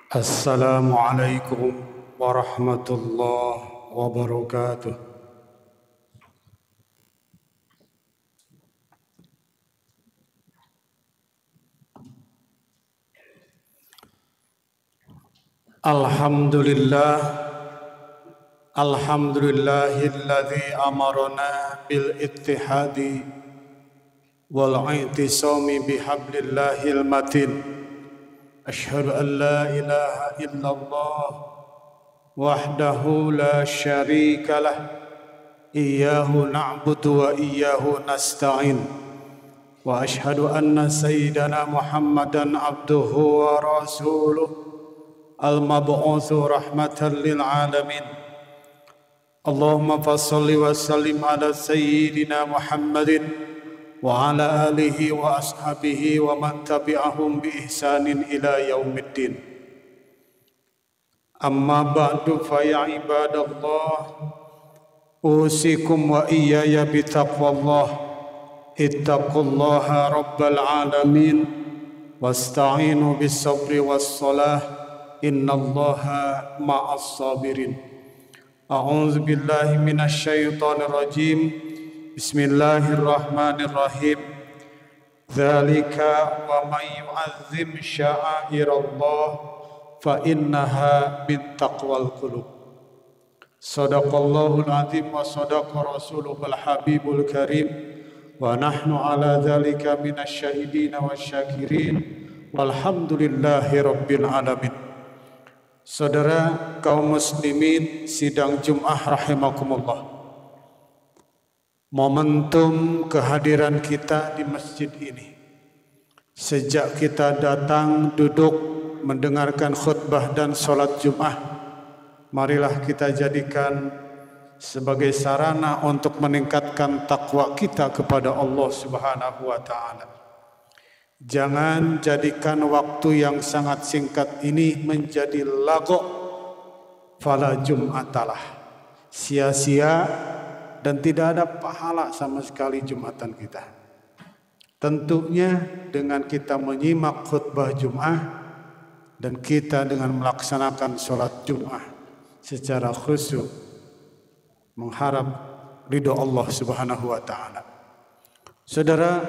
Assalamualaikum warahmatullahi wabarakatuh. Alhamdulillahilladzi amarna bil ittihadi wal i'tisami bihablillahil matin. Asyhadu an la ilaha illallah wahdahu la syarika lah. Iyyahu na'budu wa iyyahu nasta'in. Wa asyhadu anna sayyidana Muhammadan abduhu wa rasuluh al-mab'utsu rahmatan lil alamin. Allahumma fassalli wa sallim ala sayyidina Muhammadin wa ala alihi wa ashabihi wa man tabi'ahum bi ihsanin ila yaumiddin. Amma ba'du fa ya ibadallah, usikum wa iyaya bi taqwallah. Ittaqullaha rabbal alamin wasta'inu bis sabri was salah. Innallaha ma'as sabirin. A'udzu billahi minasy syaithanir rajim. Bismillahirrahmanirrahim. Dzalika wa may yu'azzim sya'airallah fa innaha min taqwal qulub. Shadaqallahul azim wa shadaqa rasuluhul habibul karim wa nahnu ala dzalika minasy syahidin wasyakirin walhamdulillahi rabbil alamin. Saudara kaum muslimin sidang Jumat rahimakumullah. Momentum kehadiran kita di masjid ini, sejak kita datang duduk mendengarkan khutbah dan sholat Jumat, marilah kita jadikan sebagai sarana untuk meningkatkan takwa kita kepada Allah Subhanahu wa Ta'ala. Jangan jadikan waktu yang sangat singkat ini menjadi lagok, fala Jum'atalah, sia-sia dan tidak ada pahala sama sekali Jumatan kita. Tentunya dengan kita menyimak khutbah Jumat dan kita dengan melaksanakan sholat Jumat secara khusyuk, mengharap ridho Allah Subhanahu wa Ta'ala. Saudara,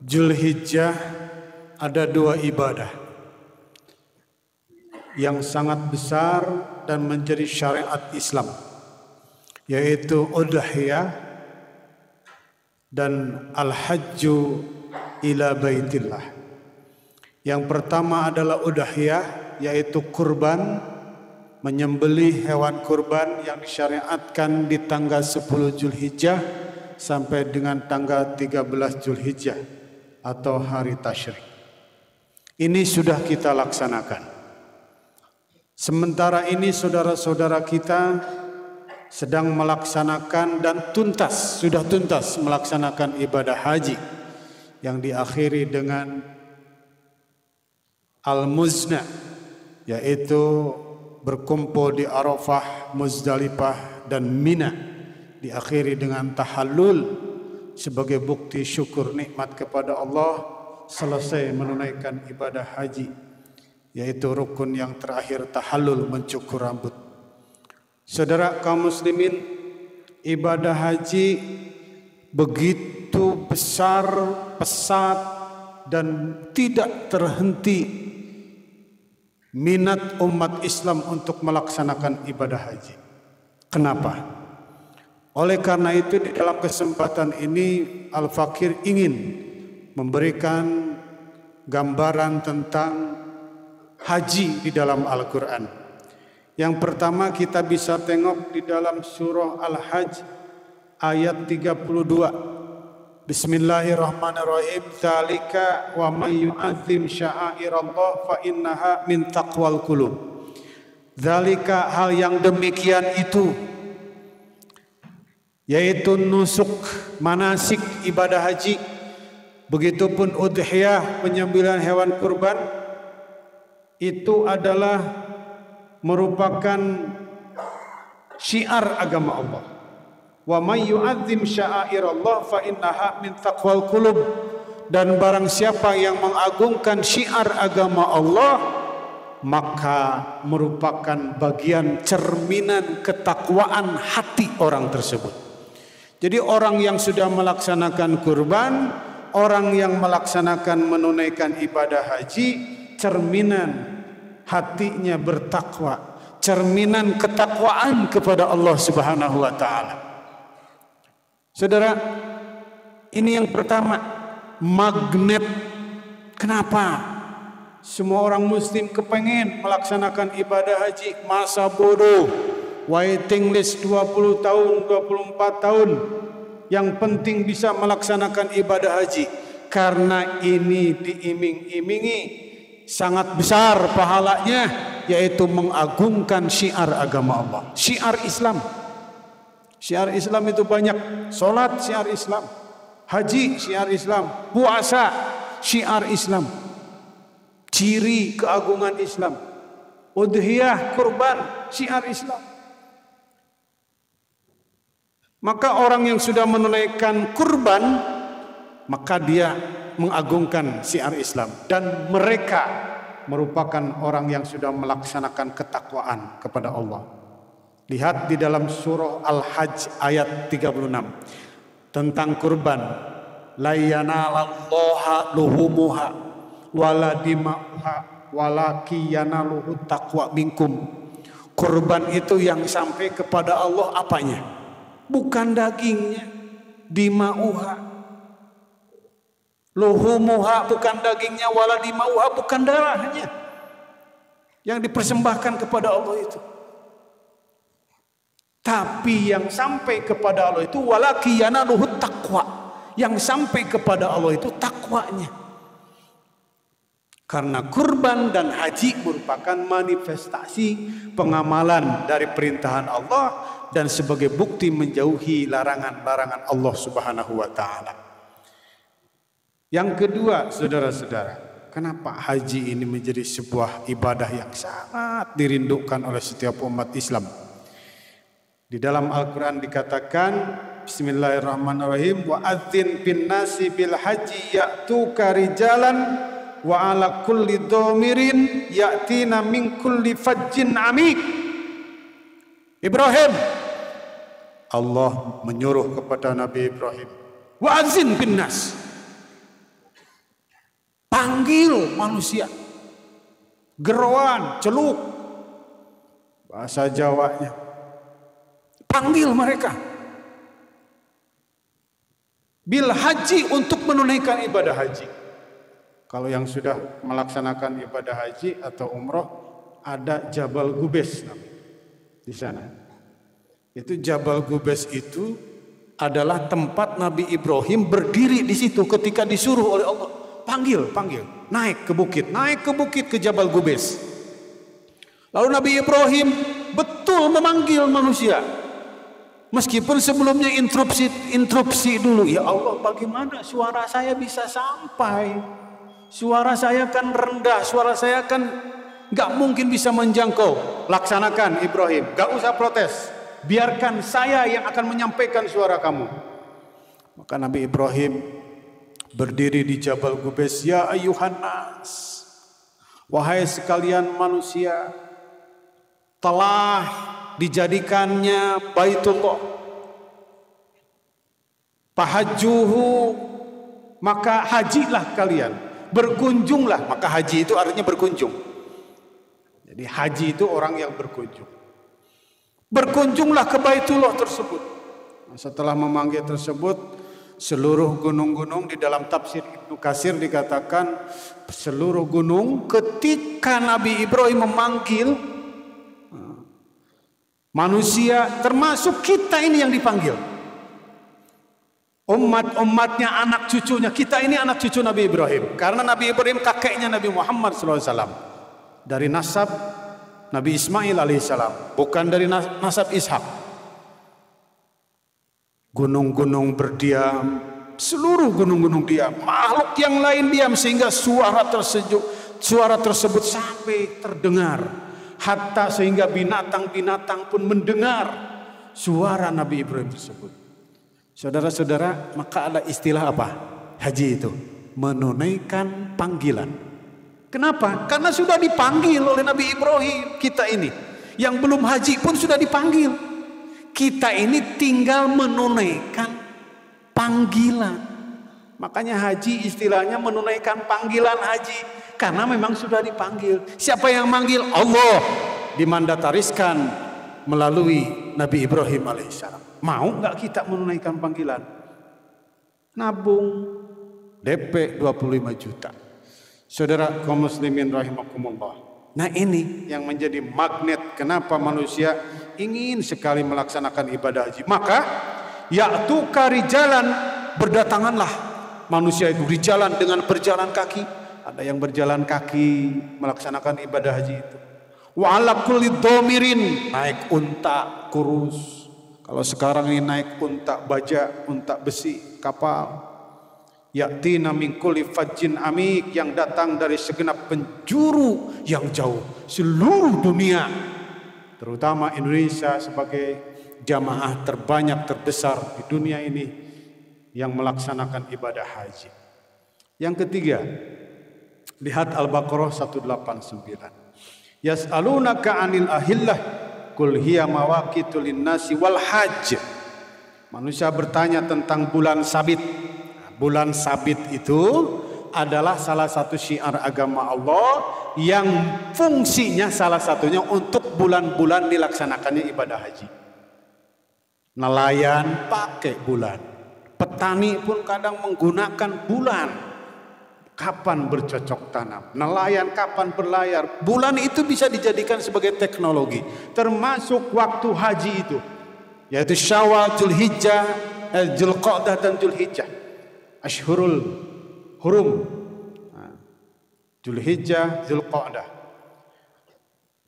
Zulhijjah ada dua ibadah yang sangat besar dan menjadi syariat Islam, yaitu udhiyah dan al-hajju ila baitillah. Yang pertama adalah udhiyah, yaitu kurban, menyembelih hewan kurban yang disyariatkan di tanggal 10 Zulhijjah sampai dengan tanggal 13 Zulhijjah atau hari tasyrik. Ini sudah kita laksanakan. Sementara ini saudara-saudara kita sedang melaksanakan dan sudah tuntas melaksanakan ibadah haji yang diakhiri dengan al-muzna, yaitu berkumpul di Arafah, Muzdalifah dan Mina, diakhiri dengan tahallul sebagai bukti syukur nikmat kepada Allah selesai menunaikan ibadah haji, yaitu rukun yang terakhir tahallul, mencukur rambut. Saudara kaum muslimin, ibadah haji begitu besar, pesat dan tidak terhenti minat umat Islam untuk melaksanakan ibadah haji. Kenapa? Oleh karena itu di dalam kesempatan ini Al-Fakir ingin memberikan gambaran tentang haji di dalam Al-Quran. Yang pertama kita bisa tengok di dalam surah Al-Hajj ayat 32. Bismillahirrahmanirrahim. Dzalika wa may yu'azzim sya'airallah fa innaha min taqwal qulub. Dzalika, hal yang demikian itu, yaitu nusuk, manasik ibadah haji, begitupun udhiyah, penyembelihan hewan kurban, itu adalah merupakan syiar agama Allah. Wa may yu'azzim sya'airallah fa innaha min taqwal qulub. Dan barang siapa yang mengagungkan syiar agama Allah, maka merupakan bagian cerminan ketakwaan hati orang tersebut. Jadi orang yang sudah melaksanakan kurban, orang yang melaksanakan menunaikan ibadah haji, cerminan hatinya bertakwa, cerminan ketakwaan kepada Allah Subhanahu wa taala. Saudara, ini yang pertama, magnet. Kenapa? Semua orang muslim kepengen melaksanakan ibadah haji. Masa bodoh, waiting list 20 tahun, 24 tahun. Yang penting bisa melaksanakan ibadah haji. Karena ini diiming-imingi sangat besar pahalanya, yaitu mengagungkan syiar agama Allah, syiar Islam. Syiar Islam itu banyak. Salat syiar Islam, haji syiar Islam, puasa syiar Islam, ciri keagungan Islam, udhiyah kurban syiar Islam. Maka orang yang sudah menunaikan kurban, maka dia mengagungkan syiar Islam, dan mereka merupakan orang yang sudah melaksanakan ketakwaan kepada Allah. Lihat di dalam surah Al-Hajj ayat 36 tentang kurban. La yanalallaha luhumuha wala dima'uha walaki yanaluhu taqwa minkum. Kurban itu yang sampai kepada Allah apanya? Bukan dagingnya. Dima'uha, luhumuha bukan dagingnya, wala dima'uha bukan darahnya. Yang dipersembahkan kepada Allah itu. Tapi yang sampai kepada Allah itu walaki yanaluhu taqwa. Yang sampai kepada Allah itu takwanya. Karena kurban dan haji merupakan manifestasi pengamalan dari perintahan Allah dan sebagai bukti menjauhi larangan-larangan Allah Subhanahu wa taala. Yang kedua, saudara-saudara, kenapa haji ini menjadi sebuah ibadah yang sangat dirindukan oleh setiap umat Islam? Di dalam Al-Quran dikatakan, Bismillahirrahmanirrahim, wa adzin bin nasi bil haji ya'tuka rijalan wa ala kulli dhamirin ya'tina min kulli fajjin amik. Ibrahim, Allah menyuruh kepada Nabi Ibrahim, wa adzin bin nas, panggil manusia, geroan, celuk, bahasa Jawanya, panggil mereka bil haji, untuk menunaikan ibadah haji. Kalau yang sudah melaksanakan ibadah haji atau umroh, ada Jabal Gubes di sana. Itu Jabal Gubes itu adalah tempat Nabi Ibrahim berdiri di situ ketika disuruh oleh Allah, panggil, naik ke bukit ke Jabal Gubes. Lalu Nabi Ibrahim betul memanggil manusia. Meskipun sebelumnya interupsi dulu. Ya Allah, bagaimana suara saya bisa sampai? Suara saya kan rendah, suara saya kan gak mungkin bisa menjangkau. Laksanakan Ibrahim, gak usah protes. Biarkan saya yang akan menyampaikan suara kamu. Maka Nabi Ibrahim berdiri di Jabal Gubes. Ya ayyuhan nas, wahai sekalian manusia, telah dijadikannya Baitullah, fahajjuhu, maka hajilah kalian, berkunjunglah. Maka haji itu artinya berkunjung. Jadi haji itu orang yang berkunjung. Berkunjunglah ke Baitullah tersebut. Setelah memanggil tersebut, seluruh gunung-gunung, di dalam tafsir Ibnu Katsir dikatakan seluruh gunung ketika Nabi Ibrahim memanggil manusia, termasuk kita ini yang dipanggil, umat-umatnya, anak cucunya, kita ini anak cucu Nabi Ibrahim. Karena Nabi Ibrahim kakeknya Nabi Muhammad SAW, dari nasab Nabi Ismail alaihissalam, bukan dari nasab Ishak. Gunung-gunung berdiam, seluruh gunung-gunung diam, makhluk yang lain diam, sehingga suara tersebut sampai terdengar. Hatta sehingga binatang-binatang pun mendengar suara Nabi Ibrahim tersebut. Saudara-saudara, maka ada istilah apa? Haji itu. menunaikan panggilan. Kenapa? Karena sudah dipanggil oleh Nabi Ibrahim. Kita ini yang belum haji pun sudah dipanggil. Kita ini tinggal menunaikan panggilan. Makanya haji istilahnya menunaikan panggilan haji. Karena memang sudah dipanggil. Siapa yang manggil? Allah. Dimandatariskan melalui Nabi Ibrahim alaihissalam. Mau nggak kita menunaikan panggilan? Nabung DP 25 juta. Saudara kaum muslimin rahimakumullah. Nah ini yang menjadi magnet kenapa manusia ingin sekali melaksanakan ibadah haji. Maka ya'tuka rijalan, berdatanganlah manusia itu rijalan dengan berjalan kaki. Ada yang berjalan kaki melaksanakan ibadah haji itu. Wa ala kulli dhamirin, naik unta kurus. Kalau sekarang ini naik unta baja, unta besi, kapal. Ya'tina min kulli fajjin amik, yang datang dari segenap penjuru yang jauh, seluruh dunia. Terutama Indonesia sebagai jamaah terbanyak terbesar di dunia ini yang melaksanakan ibadah haji. Yang ketiga, lihat Al-Baqarah 189. Yas'alunaka 'anil ahillah qul hiya mawaqitu lin-nasi wal hajj. Manusia bertanya tentang bulan sabit. Bulan sabit itu adalah salah satu syiar agama Allah yang fungsinya salah satunya untuk bulan-bulan dilaksanakannya ibadah haji. Nelayan pakai bulan, petani pun kadang menggunakan bulan. Kapan bercocok tanam, nelayan kapan berlayar, bulan itu bisa dijadikan sebagai teknologi. Termasuk waktu haji itu, yaitu Syawal, Dzulhijjah, Dzulqa'dah dan Dzulhijjah. Ashhurul Hurum, Dzulhijjah, Dzulqa'dah.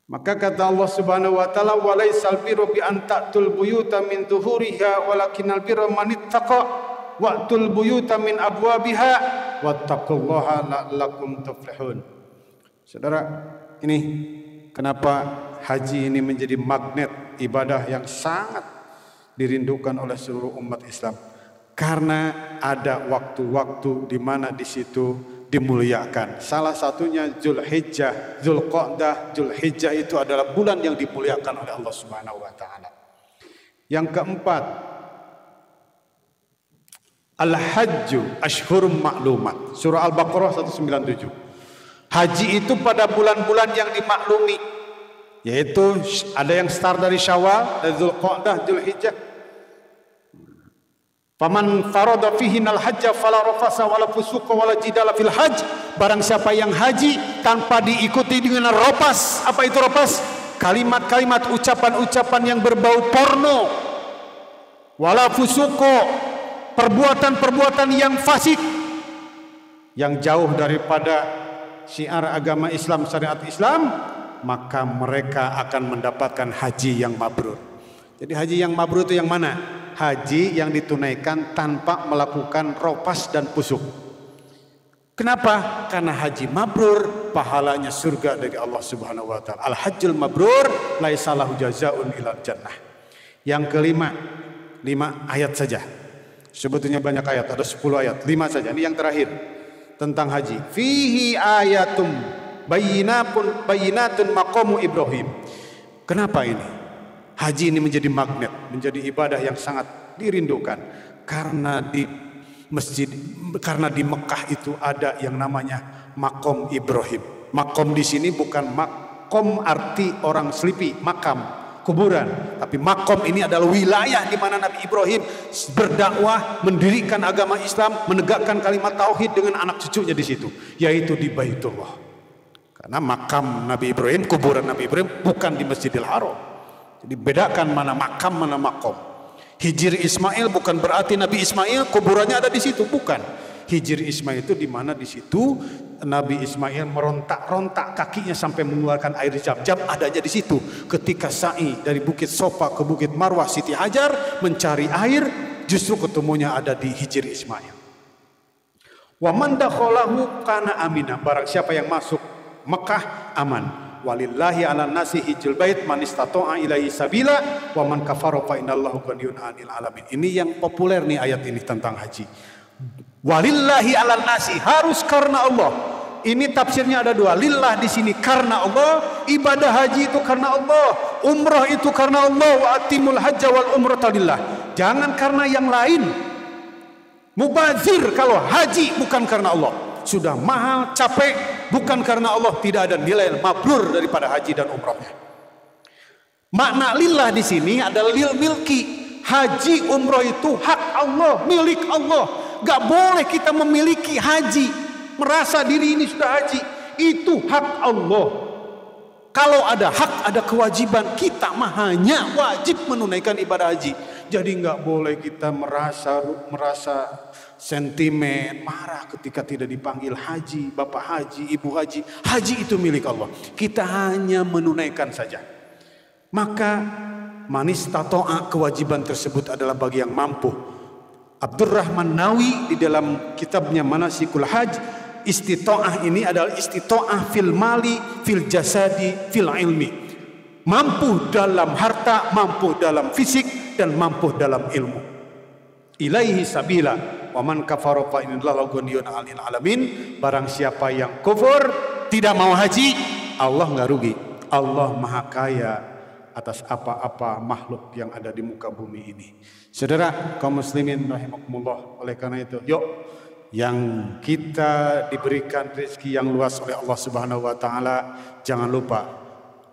Maka kata Allah Subhanahu wa taala, "Wa laysal birru bi an ta'tul buyuta min zuhuriha walakinal birra man ittaqa wa'tul buyuta min abwabiha wattaqullaha la'allakum tuflihun." Saudara, ini kenapa haji ini menjadi magnet ibadah yang sangat dirindukan oleh seluruh umat Islam. Karena ada waktu-waktu di mana di situ dimuliakan. Salah satunya Dzulhijjah, Dzulqa'dah. Dzulhijjah itu adalah bulan yang dimuliakan oleh Allah Subhanahu wa taala. Yang keempat, Al-Hajju Ashhurum Ma'lumat. Surah Al-Baqarah 197. Haji itu pada bulan-bulan yang dimaklumi, yaitu ada yang start dari Syawal, dari Dzulqa'dah, Dzulhijjah. Faman farada fihinal hajja fala rafasa wala fusuqa wala jidala fil hajj. Barang siapa yang haji tanpa diikuti dengan rapas. Apa itu rapas? Kalimat-kalimat, ucapan-ucapan yang berbau porno. Wala fusuqa, perbuatan-perbuatan yang fasik, yang jauh daripada syiar agama Islam, syariat Islam, maka mereka akan mendapatkan haji yang mabrur. Jadi haji yang mabrur itu yang mana? Haji yang ditunaikan tanpa melakukan ropas dan pusuk. Kenapa? Karena haji mabrur pahalanya surga dari Allah Subhanahu wa taala. Al-hajjul mabrur laisa lahu jazaa'un ilal jannah. Yang kelima, 5 ayat saja. Sebetulnya banyak ayat, ada 10 ayat, 5 saja. Ini yang terakhir tentang haji. Fihi ayatum bayyinatun maqamu Ibrahim. Kenapa ini? Haji ini menjadi magnet, menjadi ibadah yang sangat dirindukan karena di Mekah itu ada yang namanya Maqam Ibrahim. Maqam di sini bukan makom arti orang selipi, makam, kuburan, tapi maqam ini adalah wilayah di mana Nabi Ibrahim berdakwah, mendirikan agama Islam, menegakkan kalimat tauhid dengan anak cucunya di situ, yaitu di Baitullah. Karena makam Nabi Ibrahim, kuburan Nabi Ibrahim bukan di Masjidil Haram. Jadi bedakan mana makam mana makom. Hijri Ismail bukan berarti Nabi Ismail kuburannya ada di situ, bukan. Hijri Ismail itu di mana di situ Nabi Ismail merontak-rontak kakinya sampai mengeluarkan air zam-zam, adanya di situ. Ketika sa'i dari Bukit Sofa ke Bukit Marwah Siti Hajar mencari air, justru ketemunya ada di Hijri Ismail. Wa man dakhalahu kana amina. Barang siapa yang masuk Mekah aman. Walillahi 'alan nasi hijjul bait man istata'a ilaihi sabila wa man kafara fa innallaha ghaniyyun 'anil alamin. Ini yang populer nih ayat ini tentang haji. Walillahi 'alan nasi, harus karena Allah. Ini tafsirnya ada dua. Lillah di sini karena Allah, ibadah haji itu karena Allah, umrah itu karena Allah. Wa atimul hajja wal umrata lillah. Jangan karena yang lain. Mubazir kalau haji bukan karena Allah. Sudah mahal, capek, bukan karena Allah, tidak ada nilai mabrur daripada haji dan umrahnya. Makna lillah di sini adalah lil milki. Haji umrah itu hak Allah, milik Allah. Gak boleh kita memiliki haji, merasa diri ini sudah haji. Itu hak Allah. Kalau ada hak, ada kewajiban, kita mah hanya wajib menunaikan ibadah haji. Jadi gak boleh kita merasa sentimen, marah ketika tidak dipanggil haji, bapak haji, ibu haji. Haji itu milik Allah. Kita hanya menunaikan saja. Maka manis tato'a, kewajiban tersebut adalah bagi yang mampu. Abdurrahman Nawawi di dalam kitabnya Manasikul Hajj, istito'ah ini adalah istito'ah fil mali, fil jasadi, fil ilmi. Mampu dalam harta, mampu dalam fisik, dan mampu dalam ilmu. Ilaihi sabila wa man kafara fa innallaha ghaniyun 'anil alamin. Barang siapa yang kufur, tidak mau haji, Allah enggak rugi. Allah Maha Kaya atas apa-apa makhluk yang ada di muka bumi ini. Saudara kaum muslimin rahimakumullah, oleh karena itu yuk yang kita diberikan rezeki yang luas oleh Allah Subhanahu wa taala, jangan lupa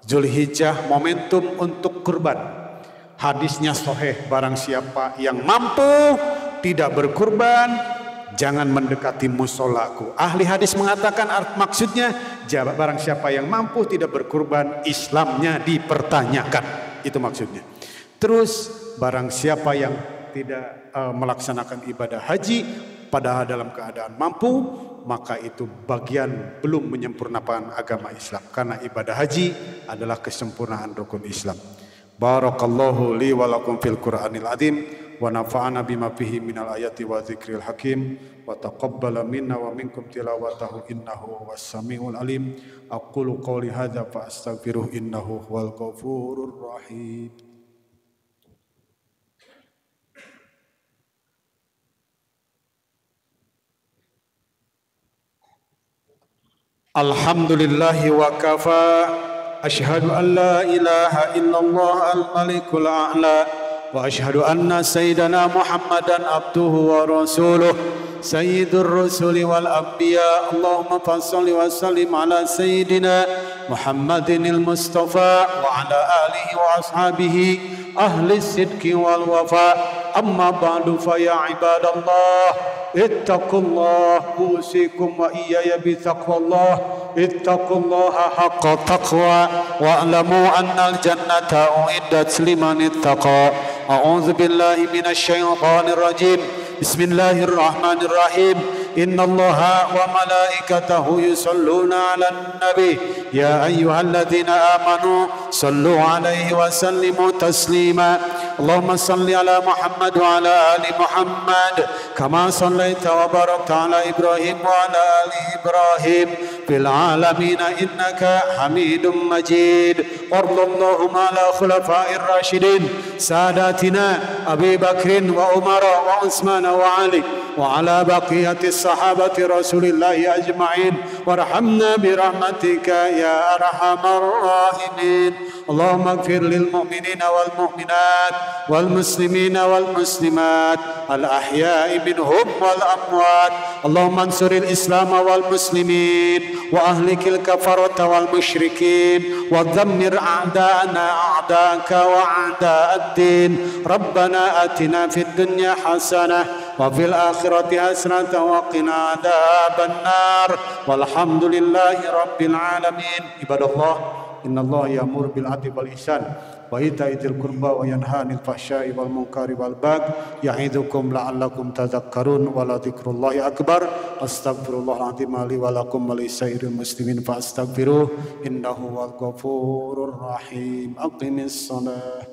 Zulhijjah momentum untuk kurban. Hadisnya sahih, barang siapa yang mampu tidak berkurban, jangan mendekati musolaku. Ahli hadis mengatakan maksudnya barang siapa yang mampu tidak berkurban, Islamnya dipertanyakan. Itu maksudnya. Terus barang siapa yang tidak melaksanakan ibadah haji padahal dalam keadaan mampu, maka itu bagian belum menyempurnakan agama Islam. Karena ibadah haji adalah kesempurnaan rukun Islam. Barakallahu li wa lakum fil Qur'anil azim wa nafa'ana bima fihi minal ayati wa dzikril hakim wa taqabbala minna wa minkum tilawatahu innahu was-sami'ul alim. Aqulu qawli hadza fa astaghfiruh innahu huwal ghafurur rahim. Alhamdulillahi wa kafa. Ashhadu an la ilaha illallah al-malikul a'la wa ashhadu anna sayyidana Muhammadan abduhu wa rasuluh sayyidur rusuli wal anbiya. Allahumma fassalli wa sallim ala sayyidina Muhammadinil Mustafa wa ala alihi wa ashabihi ahli sidqi wal wafa. Amma ba'du fa ya ibadallah ittaqullah usikum wa iyaya bi taqwallah. Ittaqullaha haqqa taqwa wa'lamu annal jannata u'iddat liman ittaqa. A'udzu billahi minasy syaithanir rajim. Bismillahirrahmanirrahim. Innallaha wa malaikatahu yusholluna 'alan nabi ya ayyuhalladzina amanu shallu 'alaihi wa sallimu taslima. Allahumma shalli ala Muhammad wa ala ali Muhammad kama shallaita wa barakta ala Ibrahim wa ala ali Ibrahim fil alamin innaka Hamidum Majid. Warḍallahu ala khulafa'ir rasyidin sadatina Abi Bakrin wa Umar wa Utsman wa Ali wa ala baqiyatis sahabati Rasulillah ajma'in warhamna bi rahmatika ya arhamar rahimin. Allahumma ighfir lil mu'minina wal mu'minat wal muslimina wal muslimat al ahya'i minhum wal amwat. Allahumma ansuril islam wal muslimin wa ahlikil kafarata wal musyrikin wa dhammir a'da'ana a'da'aka wa a'da'ad din. Rabbana atina fid dunya hasanah wa fil akhirati hasanah wa qina adzaban nar. Walhamdulillahi rabbil alamin. Ibadallah, innallaha ya'muru bil 'adli wal ihsan wa ita'idzil qurba wa yanha 'anil fahsya'i wal munkari wal baghi ya'idzukum la'allakum tadhakkarun. Wa la dzikrullahi akbar. Astaghfirullahaladzim li wa lakum wa lisairil muslimin fastaghfiruh innahu huwal ghafurur rahim. Aqimis shalah.